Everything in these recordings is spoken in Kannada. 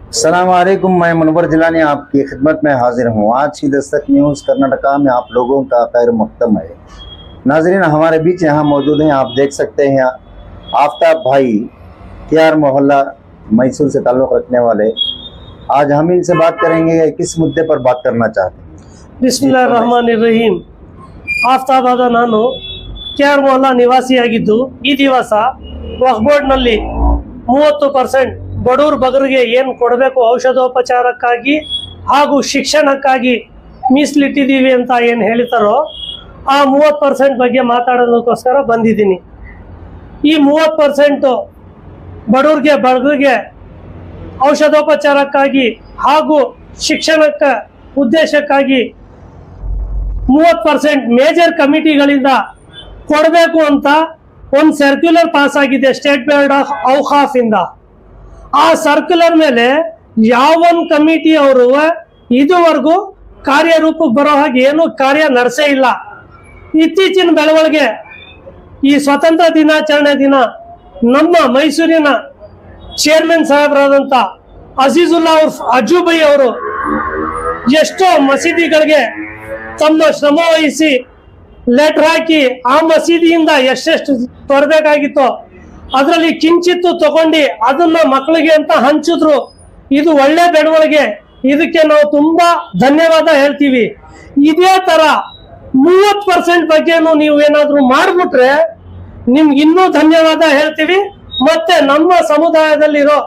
अस्सलामुअलैकुम, मैं मुनव्वर जिलानी आपकी खिदमत में हाजिर हूँ। आज की दस्तक न्यूज़ कर्नाटका में आप लोगों का खैर मकदम है। नाजरीन, हमारे बीच यहाँ मौजूद हैं, आप देख सकते हैं आफ्ताब भाई, KR मोहल्ला मैसूर से ताल्लुक़ रखने वाले। आज हम इनसे बात करेंगे, किस मुद्दे पर बात करना चाहते हैं। ಬಿಸ್ಮಿಲ್ಲಾಹಿರ್ರಹಮಾನಿರ್ರಹೀಂ ಆಫ್ತಾಬಾದ ನಾನು KR ಮೊಹಲ್ಲಾ ನಿವಾಸಿಯಾಗಿದ್ದು ಈ ದಿವಸ ವಕ್ಫ್ ಬೋರ್ಡ್ನಲ್ಲಿ 30% ಬಡವ್ರ ಬಗರಿಗೆ ಏನು ಕೊಡಬೇಕು ಔಷಧೋಪಚಾರಕ್ಕಾಗಿ ಹಾಗೂ ಶಿಕ್ಷಣಕ್ಕಾಗಿ ಮೀಸಲಿಟ್ಟಿದ್ದೀವಿ ಅಂತ ಏನು ಹೇಳ್ತಾರೋ ಆ 30% ಬಗ್ಗೆ ಮಾತಾಡೋದಕ್ಕೋಸ್ಕರ ಬಂದಿದ್ದೀನಿ. ಈ 30% ಬಡವರಿಗೆ ಔಷಧೋಪಚಾರಕ್ಕಾಗಿ ಹಾಗೂ ಶಿಕ್ಷಣಕ್ಕೆ ಉದ್ದೇಶಕ್ಕಾಗಿ 30% ಮೇಜರ್ ಕಮಿಟಿಗಳಿಂದ ಕೊಡಬೇಕು ಅಂತ ಒಂದು ಸರ್ಕ್ಯುಲರ್ ಪಾಸ್ ಆಗಿದೆ ಸ್ಟೇಟ್ ಬೋರ್ಡ್ ಆಫ್ ಔಕಾಫ್ ಇಂದ. ಆ ಸರ್ಕ್ಯುಲರ್ ಮೇಲೆ ಯಾವೊಂದು ಕಮಿಟಿ ಅವರು ಇದುವರೆಗೂ ಕಾರ್ಯರೂಪಕ್ಕೆ ಬರೋ ಹಾಗೆ ಏನು ಕಾರ್ಯ ನಡೆಸೇ ಇಲ್ಲ. ಇತ್ತೀಚಿನ ಬೆಳವಣಿಗೆ ಈ ಸ್ವಾತಂತ್ರ್ಯ ದಿನಾಚರಣೆ ದಿನ ನಮ್ಮ ಮೈಸೂರಿನ ಚೇರ್ಮನ್ ಸಾಹೇಬರಾದಂಥ ಅಜೀಜುಲ್ಲಾ ಉರ್ಫ್ ಅಜುಬೈ ಅವರು ಎಷ್ಟೋ ಮಸೀದಿಗಳಿಗೆ ತಮ್ಮ ಶ್ರಮ ವಹಿಸಿ ಲೆಟರ್ ಹಾಕಿ ಆ ಮಸೀದಿಯಿಂದ ಎಷ್ಟೆಷ್ಟು ತರಬೇಕಾಗಿತ್ತೋ ಅದರಲ್ಲಿ ಕಿಂಚಿತ್ತು ತಗೊಂಡು ಅದನ್ನ ಮಕ್ಕಳಿಗೆ ಅಂತ ಹಂಚಿದ್ರು. ಇದು ಒಳ್ಳೆ ಬೆಳವಣಿಗೆ, ಇದಕ್ಕೆ ನಾವು ತುಂಬಾ ಧನ್ಯವಾದ ಹೇಳ್ತೀವಿ. ಇದೇ ತರ 30% ಬಗ್ಗೆನೂ ನೀವು ಏನಾದ್ರು ಮಾಡ್ಬಿಟ್ರೆ ನಿಮ್ಗೆ ಇನ್ನೂ ಧನ್ಯವಾದ ಹೇಳ್ತೀವಿ. ಮತ್ತೆ ನಮ್ಮ ಸಮುದಾಯದಲ್ಲಿರೋ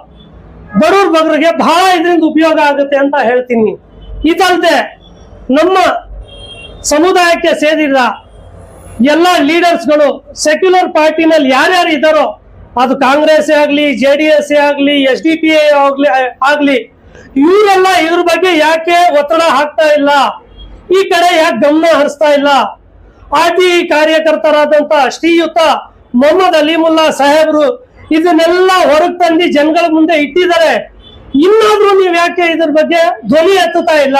ಬಡವ್ರ ಬಗ್ಗರಿಗೆ ಬಹಳ ಇದರಿಂದ ಉಪಯೋಗ ಆಗುತ್ತೆ ಅಂತ ಹೇಳ್ತೀನಿ. ಇದಲ್ಲದೆ ನಮ್ಮ ಸಮುದಾಯಕ್ಕೆ ಸೇರಿದ ಎಲ್ಲ ಲೀಡರ್ಸ್ಗಳು ಸೆಕ್ಯುಲರ್ ಪಾರ್ಟಿನಲ್ಲಿ ಯಾರ್ಯಾರು ಇದ್ದಾರೋ, ಅದು ಕಾಂಗ್ರೆಸ್ ಆಗಲಿ, JDS ಆಗಲಿ, SDPI ಆಗಲಿ, ಇವರೆಲ್ಲ ಇವ್ರ ಬಗ್ಗೆ ಯಾಕೆ ಒತ್ತಡ ಹಾಕ್ತಾ ಇಲ್ಲ, ಈ ಕಡೆ ಯಾಕೆ ಗಮನ ಹರಿಸ್ತಾ ಇಲ್ಲ? RTI ಕಾರ್ಯಕರ್ತರಾದಂತ ಶ್ರೀಯುತ ಮೊಹಮ್ಮದ್ ಅಲಿಮುಲ್ಲಾ ಸಾಹೇಬ್ರು ಇದನ್ನೆಲ್ಲ ಹೊರಗೆ ತಂದು ಜನಗಳ ಮುಂದೆ ಇಟ್ಟಿದ್ದಾರೆ. ಇನ್ನಾದ್ರೂ ನೀವ್ ಯಾಕೆ ಇದ್ರ ಬಗ್ಗೆ ಧ್ವನಿ ಎತ್ತುತ್ತಾ ಇಲ್ಲ?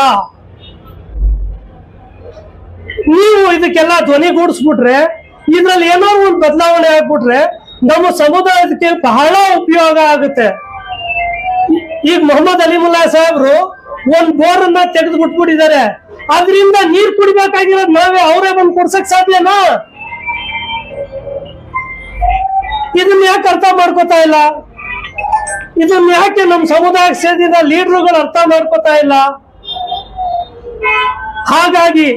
ನೀವು ಇದಕ್ಕೆಲ್ಲ ಧ್ವನಿಗೂಡಿಸ್ಬಿಟ್ರೆ, ಇದ್ರಲ್ಲಿ ಏನೋ ಒಂದು ಬದಲಾವಣೆ ಆಗ್ಬಿಟ್ರೆ ನಮ್ಮ ಸಮುದಾಯಕ್ಕೆ ಬಹಳ ಉಪಯೋಗ ಆಗುತ್ತೆ. ಈಗ ಮೊಹಮ್ಮದ್ ಅಲಿಮುಲ್ಲಾ ಸಾಹೇಬ್ರು ಒಂದ್ ಬೋರ್ ಅನ್ನ ತೆಗೆದು ಬಿಟ್ಬಿಟ್ಟಿದ್ದಾರೆ. ಅದರಿಂದ ನೀರ್ ಕುಡಿಬೇಕಾಗಿರೋದು ನಾವೇ, ಅವರೇ ಬಂದು ಕೊಡ್ಸಕ್ ಸಾಧ್ಯನಾ? ಇದನ್ನ ಯಾಕೆ ಅರ್ಥ ಮಾಡ್ಕೋತಾ ಇಲ್ಲ? ಇದನ್ನ ಯಾಕೆ ನಮ್ಮ ಸಮುದಾಯಕ್ಕೆ ಸೇರಿದ ಲೀಡರ್ಗಳು ಅರ್ಥ ಮಾಡ್ಕೋತಾ ಇಲ್ಲ? ಹಾಗಾಗಿ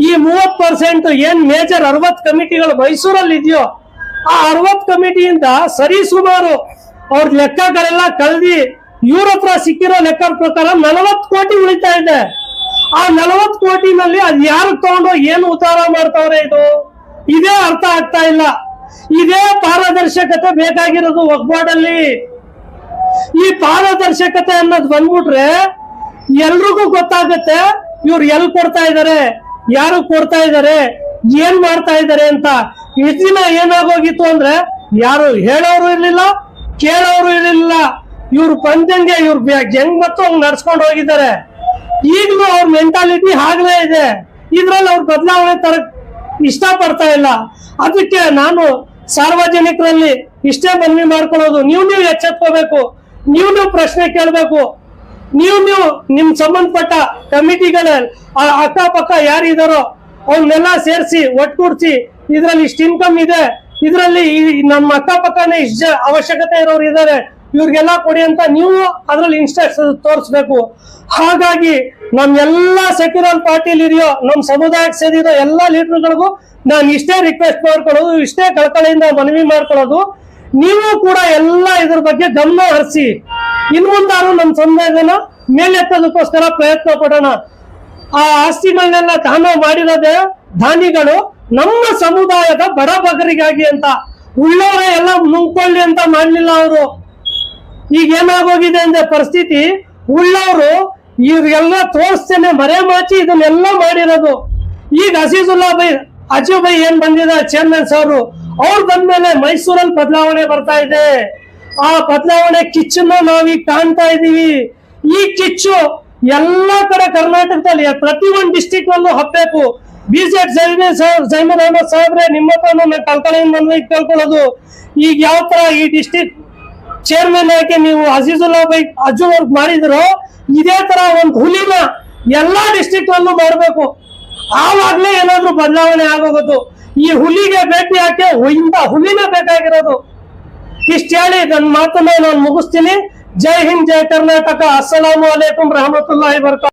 ಈ 30% ಏನ್ ಮೇಜರ್ 60 ಕಮಿಟಿಗಳು ಮೈಸೂರಲ್ಲಿ ಇದೆಯೋ, ಆ 60 ಕಮಿಟಿಯಿಂದ ಸರಿ ಸುಮಾರು ಅವ್ರ ಲೆಕ್ಕಗಳೆಲ್ಲ ಕಳೆದಿ ಇವ್ರ ಹತ್ರ ಸಿಕ್ಕಿರೋ ಲೆಕ್ಕ ಪ್ರಕಾರ 40 ಕೋಟಿ ಉಳಿತಾ ಇದೆ. ಆ 40 ಕೋಟಿನಲ್ಲಿ ಅದ್ ಯಾರು ತಗೊಂಡು ಏನು ಉತ್ತಾರ ಮಾಡ್ತಾವ್ರೆ? ಇದೇ ಅರ್ಥ ಆಗ್ತಾ ಇಲ್ಲ. ಇದೇ ಪಾರದರ್ಶಕತೆ ಬೇಕಾಗಿರೋದು ವಕ್ಫ್ ಬೋರ್ಡ್ ಅಲ್ಲಿ. ಈ ಪಾರದರ್ಶಕತೆ ಅನ್ನೋದು ಬಂದ್ಬಿಟ್ರೆ ಎಲ್ರಿಗೂ ಗೊತ್ತಾಗುತ್ತೆ ಇವ್ರು ಎಲ್ಲಿ ಕೊಡ್ತಾ ಇದಾರೆ, ಯಾರು ಕೊಡ್ತಾ ಇದಾರೆ, ಏನ್ ಮಾಡ್ತಾ ಇದಾರೆ ಅಂತ. ಇಷ್ಟು ದಿನ ಏನಾಗೋಗಿತ್ತು ಅಂದ್ರೆ ಯಾರು ಹೇಳೋರು ಇರ್ಲಿಲ್ಲ, ಕೇಳೋರು ಇರ್ಲಿಲ್ಲ. ಇವ್ರು ಬಂದಂಗೆ ಇವ್ರು ಹೆಂಗ್ ಮತ್ತು ಹಂಗ್ ನಡ್ಸ್ಕೊಂಡು ಹೋಗಿದ್ದಾರೆ. ಈಗಲೂ ಅವ್ರ ಮೆಂಟಾಲಿಟಿ ಹಾಗಲೇ ಇದೆ. ಇದ್ರಲ್ಲಿ ಅವ್ರ ಬದಲಾವಣೆ ತರ ಇಷ್ಟ ಪಡ್ತಾ ಇಲ್ಲ. ಅದಕ್ಕೆ ನಾನು ಸಾರ್ವಜನಿಕರಲ್ಲಿ ಇಷ್ಟೇ ಮನವಿ ಮಾಡ್ಕೊಳ್ಳೋದು, ನೀವು ಎಚ್ಚೆತ್ಕೋಬೇಕು, ನೀವು ಪ್ರಶ್ನೆ ಕೇಳಬೇಕು. ನೀವು ನಿಮ್ ಸಂಬಂಧಪಟ್ಟ ಕಮಿಟಿಗಳ ಅಕ್ಕಪಕ್ಕ ಯಾರಿದಾರೋ ಅವನ್ನೆಲ್ಲ ಸೇರಿಸಿ ಒಟ್ಟುಗೂಡಿಸಿ, ಇದ್ರಲ್ಲಿ ಇಷ್ಟು ಇನ್ಕಮ್ ಇದೆ, ಇದ್ರಲ್ಲಿ ನಮ್ಮ ಅಕ್ಕಪಕ್ಕನೇ ಇಷ್ಟ ಅವಶ್ಯಕತೆ ಇರೋರು ಇದ್ದಾರೆ, ಇವ್ರಿಗೆಲ್ಲ ಕೊಡಿ ಅಂತ ನೀವು ಅದ್ರಲ್ಲಿ ಇನ್ಸ್ಟ್ರಕ್ಷನ್ ತೋರಿಸ್ಬೇಕು. ಹಾಗಾಗಿ ನಮ್ಮೆಲ್ಲ ಸೆಕ್ಯುಲರ್ ಪಾರ್ಟಿಲಿ ಇದೆಯೋ ನಮ್ಮ ಸಮುದಾಯಕ್ಕೆ ಸೇರಿರೋ ಎಲ್ಲ ಲೀಡರ್ಗಳಿಗೂ ನಾನು ಇಷ್ಟೇ ರಿಕ್ವೆಸ್ಟ್ ಮಾಡ್ಕೊಳ್ಳೋದು, ಇಷ್ಟೇ ಕಳಕಳಿಯಿಂದ ಮನವಿ ಮಾಡ್ಕೊಳ್ಳೋದು, ನೀವು ಕೂಡ ಎಲ್ಲ ಇದ್ರ ಬಗ್ಗೆ ಗಮನ ಹರಿಸಿ ಇನ್ ಮುಂದಾರು ನಮ್ಮ ಸಮುದಾಯನ ಮೇಲೆತ್ತೋದಕ್ಕೋಸ್ಕರ ಪ್ರಯತ್ನ ಪಡೋಣ. ಆ ಆಸ್ತಿಗಳನ್ನೆಲ್ಲ ದಾನ ಮಾಡಿರೋದೇ ದಾನಿಗಳು ನಮ್ಮ ಸಮುದಾಯದ ಬಡ ಬಗರಿಗಾಗಿ ಅಂತ. ಉಳ್ಳವರೇ ಎಲ್ಲ ನುಂಗ್ಕೊಳ್ಳಿ ಅಂತ ಮಾಡ್ಲಿಲ್ಲ ಅವರು. ಈಗ ಏನಾಗೋಗಿದೆ ಅಂದ್ರೆ ಪರಿಸ್ಥಿತಿ, ಉಳ್ಳವರು ಇವ್ರಿಗೆಲ್ಲ ತೋರಿಸ್ತೇನೆ ಮರೆಮಾಚಿ ಇದನ್ನೆಲ್ಲ ಮಾಡಿರೋದು. ಈಗ ಅಜುಬೈ ಏನ್ ಬಂದಿದ್ದಾರೆ ಚೇರ್ಮನ್ ಸಾರು, ಅವ್ರು ಬಂದ್ಮೇಲೆ ಮೈಸೂರಲ್ಲಿ ಬದಲಾವಣೆ ಬರ್ತಾ ಇದೆ. ಆ ಬದಲಾವಣೆ ಕಿಚ್ಚನ್ನ ನಾವೀಗ ಕಾಣ್ತಾ ಇದೀವಿ. ಈ ಕಿಚ್ಚು ಎಲ್ಲಾ ಕಡೆ ಕರ್ನಾಟಕದಲ್ಲಿ ಪ್ರತಿ ಒಂದು ಡಿಸ್ಟಿಕ್ ನಲ್ಲೂ ಹಬ್ಬಬೇಕು. BZ ಜೈಮನ್ ಅಹಮದ್ ಸಾಹೇಬ್ರೆ, ನಿಮ್ಮ ಹತ್ರ ಕಳ್ಕೊಳ್ಳೋದು ಈಗ ಯಾವ ತರ ಈ ಡಿಸ್ಟಿಕ್ ಚೇರ್ಮನ್ ಆಗಿ ನೀವು ಅಜೀಜುಲ್ಲಾ ಬೈ ಅಜುವರ್ಗ್ ಮಾಡಿದ್ರು, ಇದೇ ತರ ಒಂದು ಹುಲಿನ ಎಲ್ಲಾ ಡಿಸ್ಟ್ರಿಕ್ಟ್ ಅಲ್ಲೂ ಮಾಡಬೇಕು. ಆವಾಗ್ಲೇ ಏನಾದ್ರೂ ಬದಲಾವಣೆ ಆಗೋಗೋದು. ಈ ಹುಲಿಗೆ ಭೇಟಿ ಹಾಕಿ ಇಂಥ ಹುಲಿನ ಬೇಕಾಗಿರೋದು. ಇಷ್ಟ ಹೇಳಿ ನನ್ನ ಮಾತನ್ನ ನಾನು ಮುಗಿಸ್ತೀನಿ. ಜೈ ಹಿಂದ್, ಜೈ ಕರ್ನಾಟಕ. ಅಸ್ಸಲಾಮು ಅಲೈಕುಂ ರಹಮತುಲ್ಲಾಹಿ ಬರ್ಕಾತು.